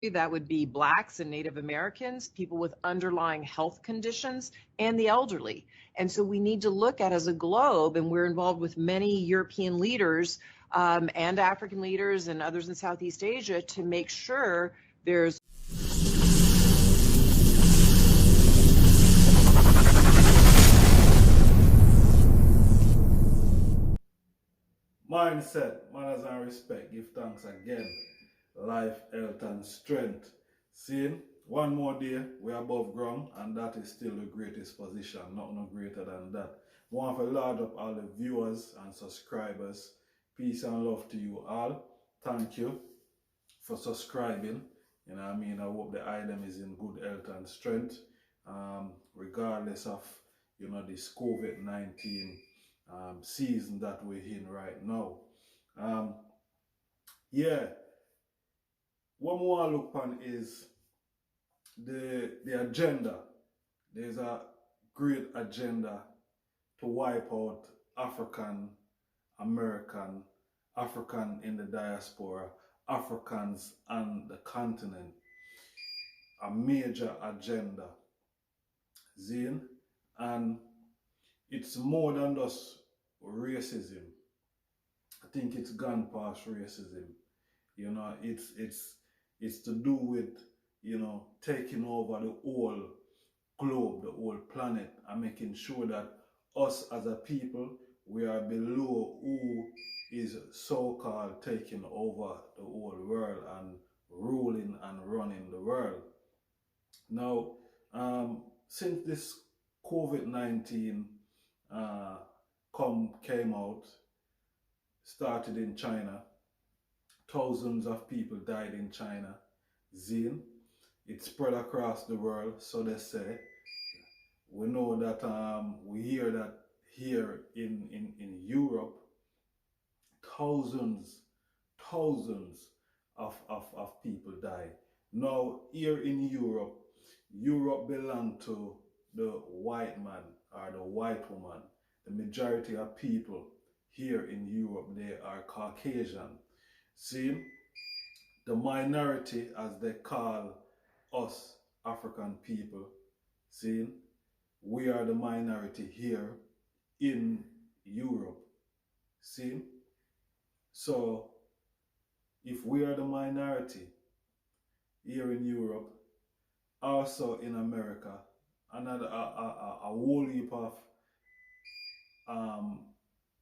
That would be Blacks and Native Americans, people with underlying health conditions, and the elderly. And so we need to look at as a globe, and we're involved with many European leaders and African leaders and others in Southeast Asia to make sure there's Mindset, manners and respect. Give thanks again. Life, health and strength. Seeing one more day, we're above ground, and that is still the greatest position. Not no greater than that. I want to load up all the viewers and subscribers. Peace and love to you all. Thank you for subscribing. You know what I mean? I hope the item is in good health and strength. Regardless of, you know, this COVID-19 season that we're in right now. Yeah, what we want to look upon is the agenda. There's a great agenda to wipe out African American, African in the diaspora, Africans on the continent. A major agenda, Zine, and it's more than just racism. I think it's gone past racism. You know, it's to do with, you know, taking over the whole globe, the whole planet, and making sure that us as a people, we are below who is so-called taking over the whole world and ruling and running the world. Now, since this COVID-19 came out, started in China, thousands of people died in China. Zine, it spread across the world, so they say. We know that we hear that here in Europe, thousands of people die. Now, here in Europe, Europe belongs to the white man or the white woman. The majority of people here in Europe, they are Caucasian. See, the minority, as they call us African people, see, we are the minority here in Europe. See, so if we are the minority here in Europe, also in America, another a whole heap of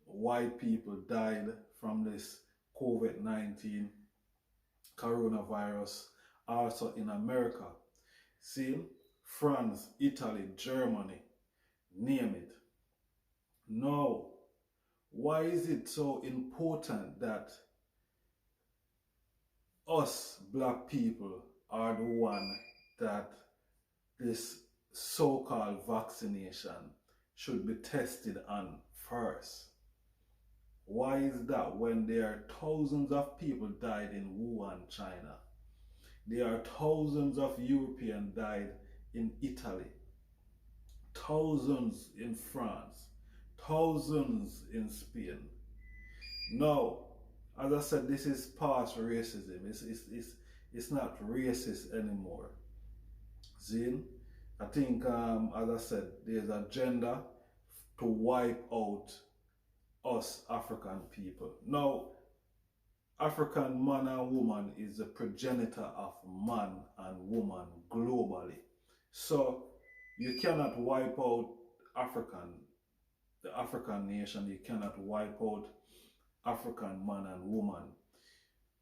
white people died from this COVID-19 coronavirus, also in America. See, France, Italy, Germany, name it. Now, why is it so important that us black people are the one that this so-called vaccination should be tested on first? Why is that when there are thousands of people died in Wuhan, China? There are thousands of Europeans died in Italy, thousands in France, thousands in Spain. Now, as I said, this is past racism. It's not racist anymore. Zine, I think, as I said, there's an agenda to wipe out us African people. Now, African man and woman is the progenitor of man and woman globally. So you cannot wipe out the African nation. You cannot wipe out African man and woman.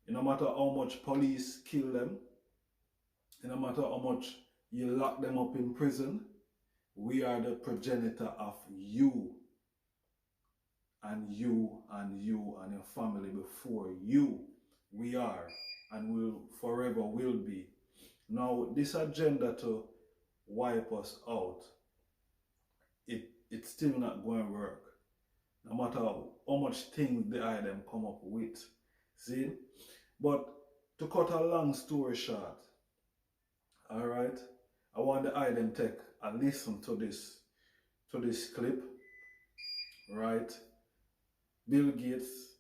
No matter how much police kill them, no matter how much you lock them up in prison, we are the progenitor of you and you and you and your family before you. We are and will forever will be. Now, this agenda to wipe us out, it's still not going to work. No matter how much things the item come up with. See? But to cut a long story short, alright, I want the item take a listen to this clip, right? Bill Gates,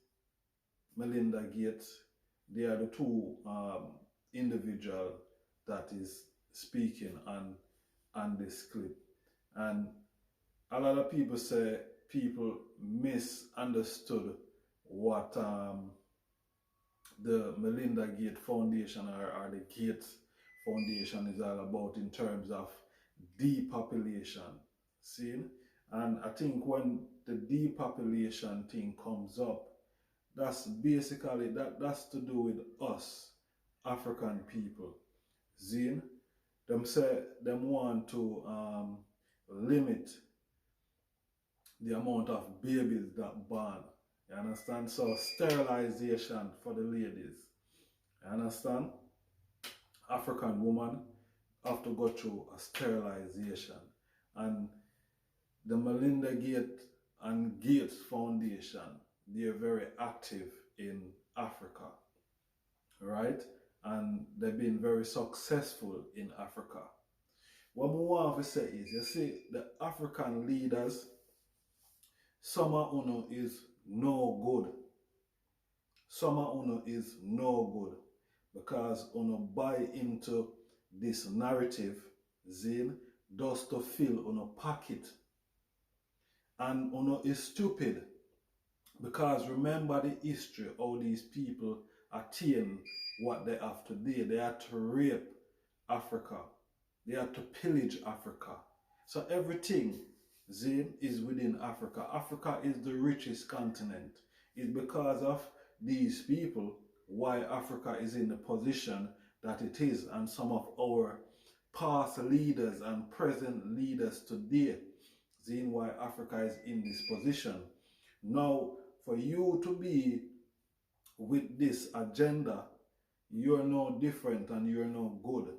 Melinda Gates, they are the two individual that is speaking on this clip. And a lot of people say people misunderstood what the Melinda Gates Foundation or the Gates Foundation is all about in terms of depopulation. See? And I think when the depopulation thing comes up, that's basically that's to do with us, African people. See? Them say them want to limit the amount of babies that born. You understand? So sterilization for the ladies. You understand? African woman have to go through a sterilization. And the Melinda Gates and Gates Foundation, they're very active in Africa, right? And they've been very successful in Africa. What I want to say is, you see, the African leaders, some of uno is no good. Some of uno is no good because uno buy into this narrative, zine, just to fill uno pocket. And uno is stupid because remember the history, how these people attain what they have today. They had to rape Africa. They had to pillage Africa. So everything, zine, is within Africa. Africa is the richest continent. It's because of these people why Africa is in the position that it is, and some of our past leaders and present leaders today, seeing why Africa is in this position. Now, for you to be with this agenda, you're no different and you're no good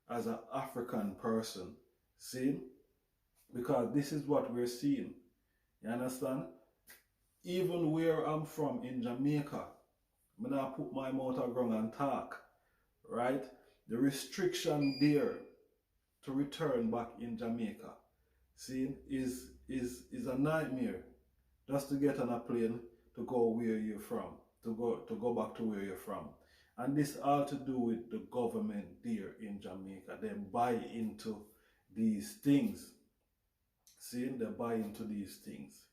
as an African person. See? Because this is what we're seeing. You understand? Even where I'm from in Jamaica, I'm gonna put my mouth on ground and talk, right? The restriction there to return back in Jamaica, see, is a nightmare. Just to get on a plane to go where you're from, to go back to where you're from. And this all to do with the government there in Jamaica. They buy into these things. See, they buy into these things,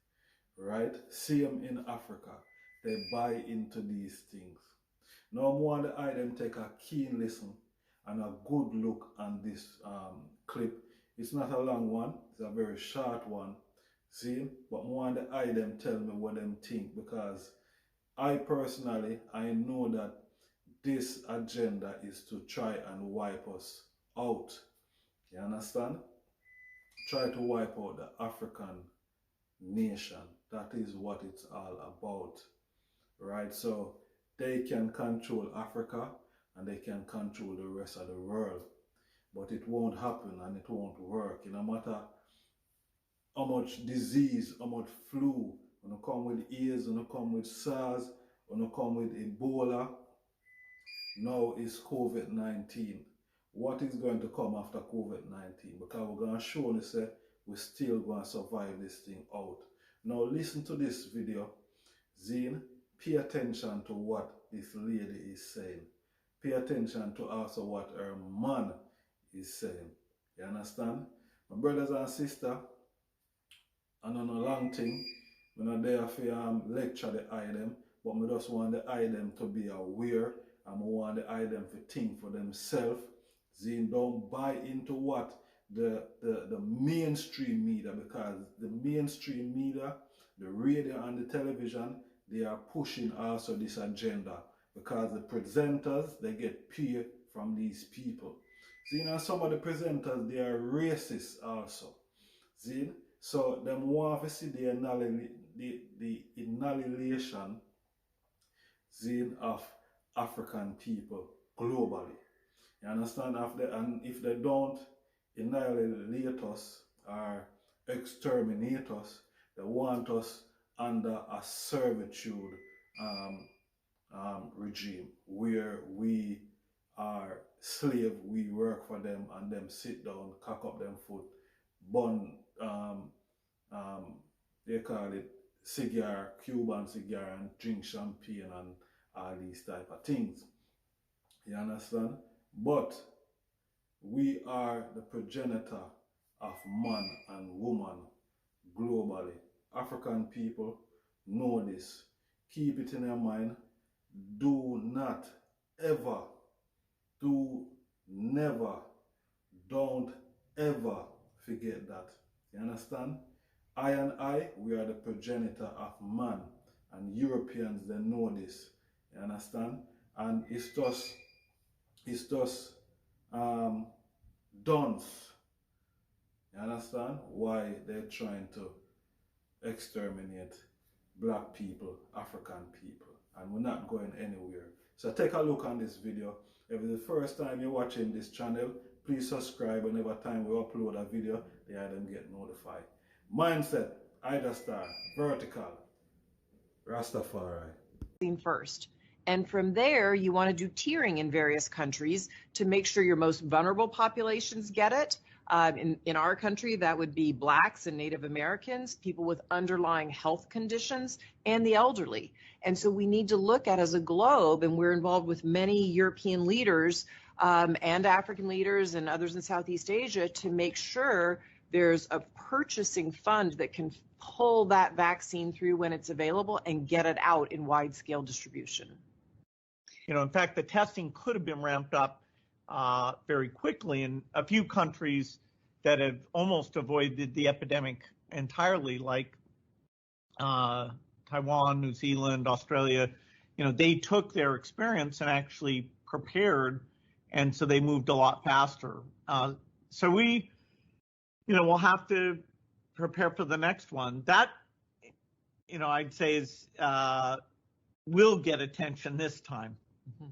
right? Same in Africa. They buy into these things. Now I want the item take a keen listen and a good look on this clip. It's not a long one, it's a very short one. See, but I want the item tell me what them think, because I personally, I know that this agenda is to try and wipe us out. You understand? Try to wipe out the African nation. That is what it's all about. Right? So they can control Africa and they can control the rest of the world. But it won't happen and it won't work. No matter how much disease, how much flu, when you come with AIDS, when you come with SARS, when you come with Ebola, now is COVID-19. What is going to come after COVID-19? Because we're going to show you say we're still going to survive this thing out. Now listen to this video. Zine, pay attention to what this lady is saying. Pay attention to also what her man is saying. You understand? My brothers and sisters, and on a long thing, I'm not there for lecture the item, but I just want the item to be aware, and I want the item to think for themselves. Zine, don't buy into what the mainstream media, because the mainstream media, the radio and the television, they are pushing also this agenda, because the presenters, they get paid from these people. See, some of the presenters, they are racist also. See, so them want to see the annihilation, see, of African people globally. You understand? And if they don't annihilate us or exterminate us, they want us under a servitude regime where we are slave, we work for them and them sit down, cock up them foot, bun, they call it cigar, Cuban cigar, and drink champagne and all these type of things. You understand? But we are the progenitor of man and woman globally. African people know this. Keep it in your mind. Do not ever, never, don't ever forget that. You understand? I and I, we are the progenitor of man, and Europeans, they know this. You understand? And it's just dunce. You understand? Why they're trying to exterminate black people, African people, and we're not going anywhere. So take a look on this video. If it's the first time you're watching this channel, please subscribe. Whenever time we upload a video, they them get notified. Mindset, Ida Star, vertical, Rastafari. First. And from there, you want to do tiering in various countries to make sure your most vulnerable populations get it. In our country, that would be Blacks and Native Americans, people with underlying health conditions, and the elderly. And so we need to look at as a globe, and we're involved with many European leaders and African leaders and others in Southeast Asia to make sure there's a purchasing fund that can pull that vaccine through when it's available and get it out in wide-scale distribution. You know, in fact, the testing could have been ramped up very quickly in a few countries that have almost avoided the epidemic entirely, like Taiwan, New Zealand, Australia. You know, they took their experience and actually prepared, and so they moved a lot faster. So we, you know, we'll have to prepare for the next one. That, you know, I'd say is will get attention this time. Mm-hmm.